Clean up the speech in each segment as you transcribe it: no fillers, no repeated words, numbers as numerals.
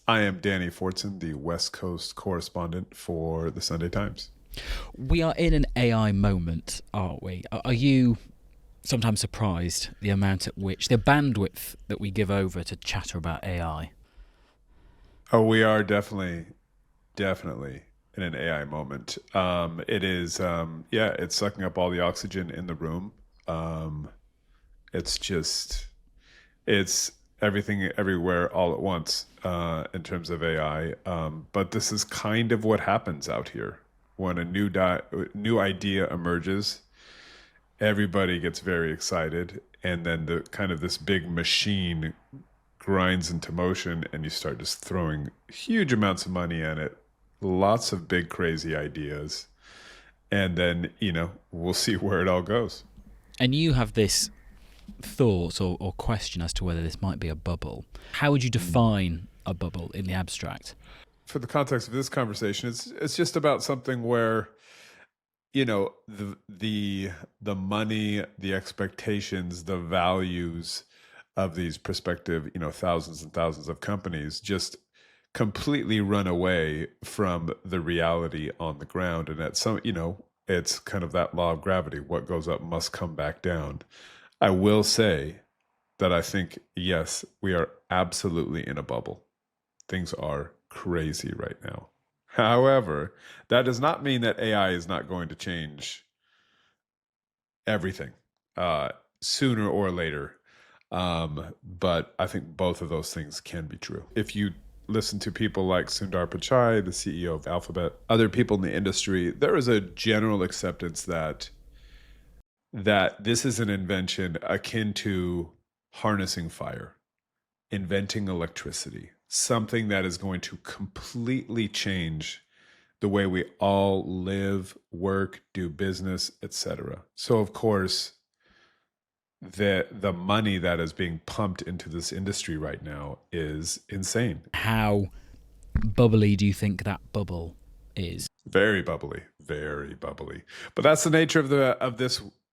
I am Danny Fortson, the West Coast correspondent for the Sunday Times. We are in an AI moment, aren't we? Are you sometimes surprised the amount at which, the bandwidth that we give over to chatter about AI? Oh, we are definitely in an AI moment. It is, it's sucking up all the oxygen in the room. It's just, it's everything everywhere all at once in terms of AI. But this is kind of what happens out here when a new idea emerges. Everybody gets very excited, and then the kind of this big machine grinds into motion, and you start just throwing huge amounts of money at it, lots of big crazy ideas, and then we'll see where it all goes. And you have this thought or question as to whether this might be a bubble. How would you define a bubble in the abstract? For the context of this conversation, it's just about something where the money, the expectations, the values of these prospective thousands and thousands of companies just completely run away from the reality on the ground. And at some it's kind of that law of gravity: what goes up must come back down. I will say that I think, yes, we are absolutely in a bubble. Things are crazy right now. However, that does not mean that AI is not going to change everything sooner or later. But I think both of those things can be true. If you listen to people like Sundar Pichai, the CEO of Alphabet, other people in the industry, there is a general acceptance that this is an invention akin to harnessing fire, inventing electricity, something that is going to completely change the way we all live, work, do business, etc. So, of course, the money that is being pumped into this industry right now is insane. How bubbly do you think that bubble is? Very bubbly, very bubbly. But that's the nature of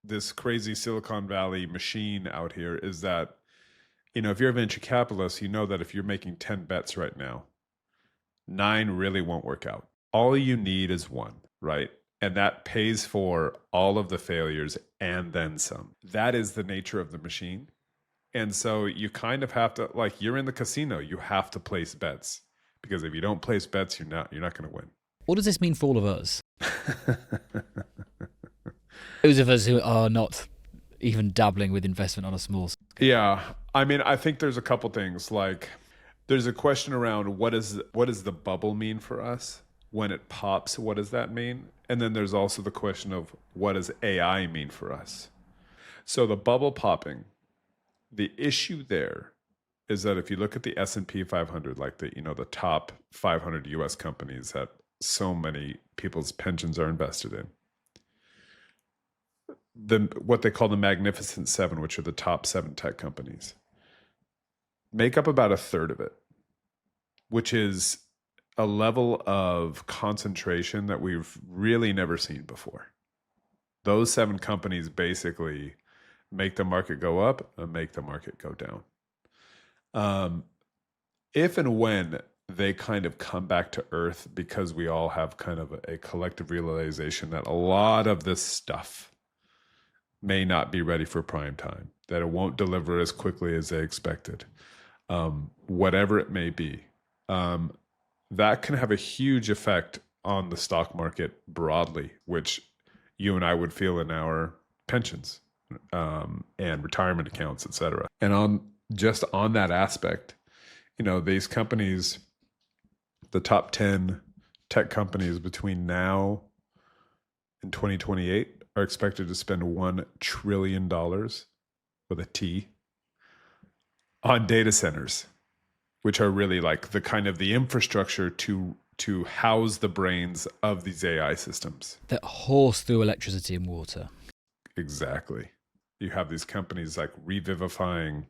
this crazy Silicon Valley machine out here, is that if you're a venture capitalist, you know that if you're making 10 bets right now, 9 really won't work out. All you need is 1, right? And that pays for all of the failures and then some. That is the nature of the machine. And so you kind of have to, like, you're in the casino, you have to place bets, because if you don't place bets, you're not going to win. What does this mean for all of us? Those of us who are not even dabbling with investment on a small scale. Yeah. I mean, I think there's a couple things. Like, there's a question around what does the bubble mean for us? When it pops, what does that mean? And then there's also the question of what does AI mean for us? So the bubble popping, the issue there is that if you look at the S&P 500, like the top 500 US companies that so many people's pensions are invested in, what they call the Magnificent Seven, which are the top 7 tech companies, make up about a third of it, which is a level of concentration that we've really never seen before. Those 7 companies basically make the market go up and make the market go down. If and when they kind of come back to earth, because we all have kind of a collective realization that a lot of this stuff may not be ready for prime time, that it won't deliver as quickly as they expected, whatever it may be, that can have a huge effect on the stock market broadly, which you and I would feel in our pensions and retirement accounts, et cetera. And on that aspect, these companies, the top 10 tech companies between now and 2028 are expected to spend $1 trillion with a T on data centers, which are really like the kind of the infrastructure to house the brains of these AI systems that horse through electricity and water. Exactly. You have these companies like revivifying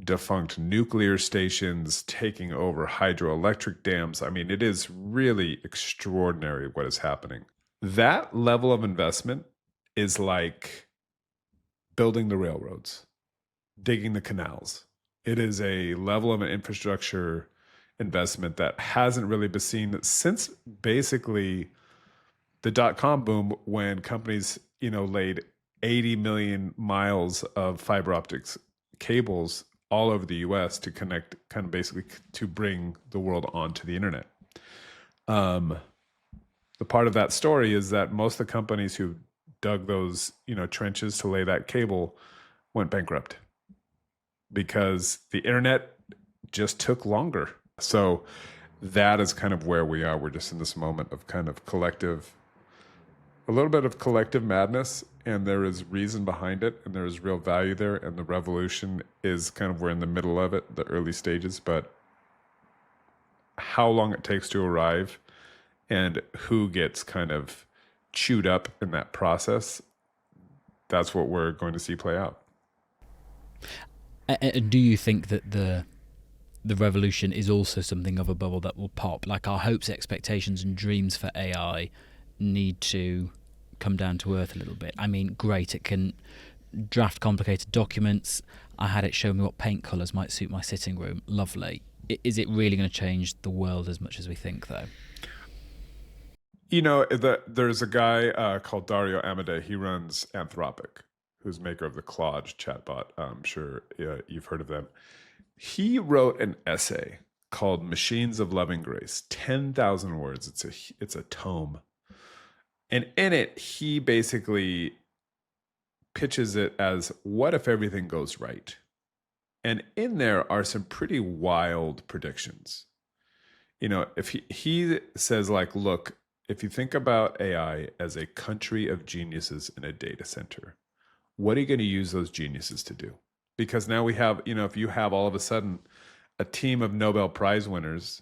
defunct nuclear stations, taking over hydroelectric dams. I mean, it is really extraordinary what is happening. That level of investment is like building the railroads, digging the canals. It is a level of an infrastructure investment that hasn't really been seen since basically the dot-com boom, when companies, laid 80 million miles of fiber optics cables all over the US to connect, kind of basically to bring the world onto the internet. The part of that story is that most of the companies who dug those, trenches to lay that cable went bankrupt because the internet just took longer. So that is kind of where we are. We're just in this moment of kind of a little bit of collective madness, and there is reason behind it, and there is real value there, and the revolution is kind of, we're in the middle of it, the early stages, but how long it takes to arrive and who gets kind of chewed up in that process, that's what we're going to see play out. And do you think that the revolution is also something of a bubble that will pop? Like, our hopes, expectations, and dreams for AI need to come down to earth a little bit. I mean, great, it can draft complicated documents. I had it show me what paint colours might suit my sitting room. Lovely. Is it really going to change the world as much as we think, though? There's a guy called Dario Amodei. He runs Anthropic, who's maker of the Claude chatbot. I'm sure you've heard of them. He wrote an essay called Machines of Loving Grace, 10,000 words. It's a tome. And in it, he basically pitches it as, what if everything goes right? And in there are some pretty wild predictions. If he says, like, look, if you think about AI as a country of geniuses in a data center, what are you going to use those geniuses to do? Because now we have, if you have all of a sudden a team of Nobel Prize winners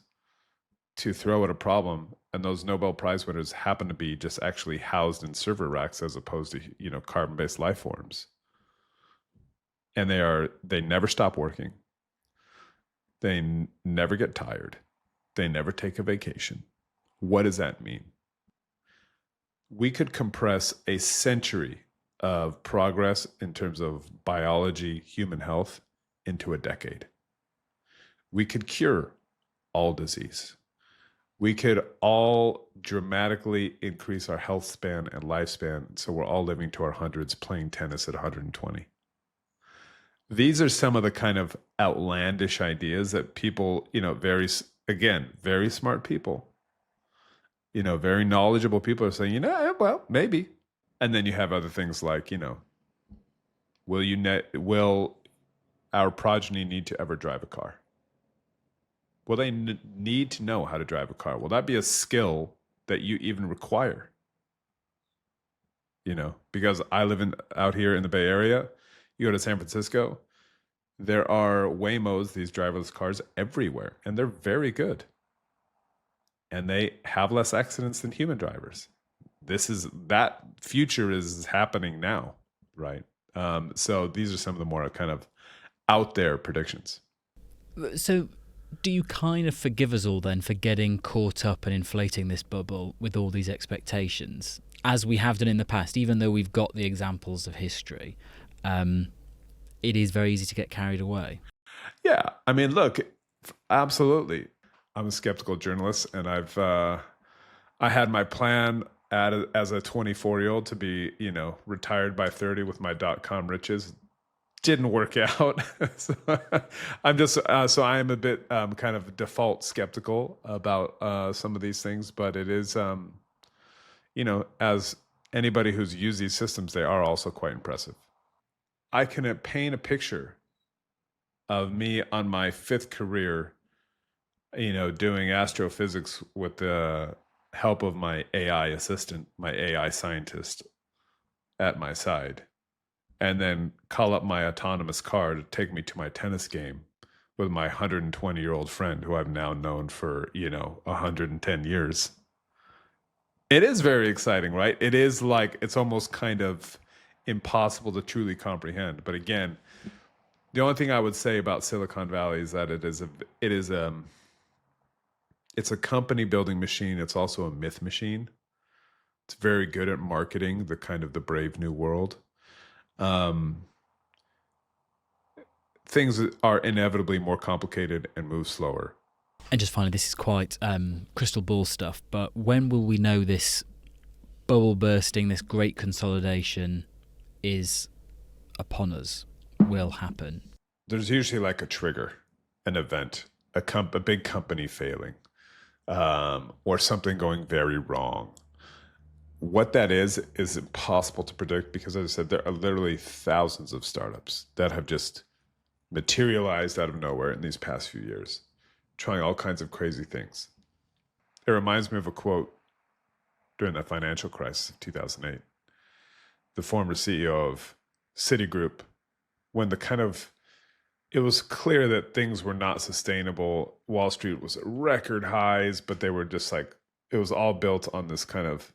to throw at a problem, and those Nobel Prize winners happen to be just actually housed in server racks as opposed to, carbon-based life forms. And they never stop working. They never get tired. They never take a vacation. What does that mean? We could compress a century of progress in terms of biology, human health, into a decade. We could cure all disease. We could all dramatically increase our health span and lifespan, so we're all living to our hundreds, playing tennis at 120. These are some of the kind of outlandish ideas that people, very smart people, very knowledgeable people are saying, well, maybe. And then you have other things like, will our progeny need to ever drive a car? Will they need to know how to drive a car? Will that be a skill that you even require? Because I live out here in the Bay Area, you go to San Francisco, there are Waymos, these driverless cars everywhere, and they're very good. And they have less accidents than human drivers. That future is happening now, right? So these are some of the more kind of out there predictions. So do you kind of forgive us all then for getting caught up and inflating this bubble with all these expectations, as we have done in the past, even though we've got the examples of history? It is very easy to get carried away. Yeah. I mean, look, absolutely. I'm a skeptical journalist, and I had my plan as a 24-year-old to be, retired by 30 with my dot-com riches. Didn't work out. So I am a bit kind of default skeptical about some of these things, but it is, as anybody who's used these systems, they are also quite impressive. I can paint a picture of me on my fifth career, doing astrophysics with the help of my AI assistant, my AI scientist at my side, and then call up my autonomous car to take me to my tennis game with my 120-year-old friend who I've now known for, 110 years. It is very exciting, right? It is like, it's almost kind of impossible to truly comprehend. But again, the only thing I would say about Silicon Valley is that it's a company building machine. It's also a myth machine. It's very good at marketing the kind of the brave new world. Things are inevitably more complicated and move slower. And just finally, this is quite crystal ball stuff, but when will we know this bubble bursting, this great consolidation is upon us, will happen? There's usually like a trigger, an event, a big company failing, or something going very wrong. What that is impossible to predict because, as I said, there are literally thousands of startups that have just materialized out of nowhere in these past few years, trying all kinds of crazy things. It reminds me of a quote during the financial crisis of 2008. The former CEO of Citigroup, when it was clear that things were not sustainable. Wall Street was at record highs, but they were just like, it was all built on this kind of,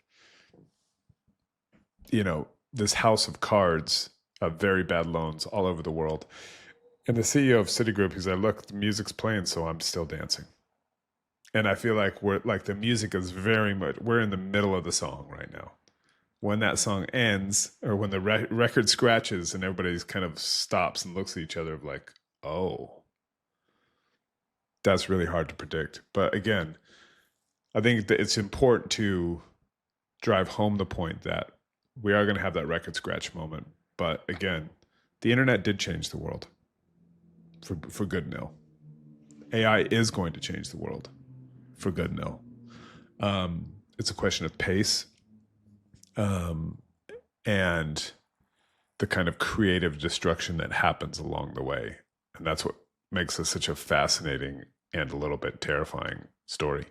this house of cards of very bad loans all over the world. And the CEO of Citigroup, he's like, look, the music's playing, so I'm still dancing. And I feel like the music is we're in the middle of the song right now. When that song ends, or when the record scratches and everybody's kind of stops and looks at each other like, oh, that's really hard to predict. But again, I think that it's important to drive home the point that we are going to have that record scratch moment. But again, the internet did change the world for good and ill. AI is going to change the world for good and ill. It's a question of pace, and the kind of creative destruction that happens along the way. And that's what makes this such a fascinating and a little bit terrifying story.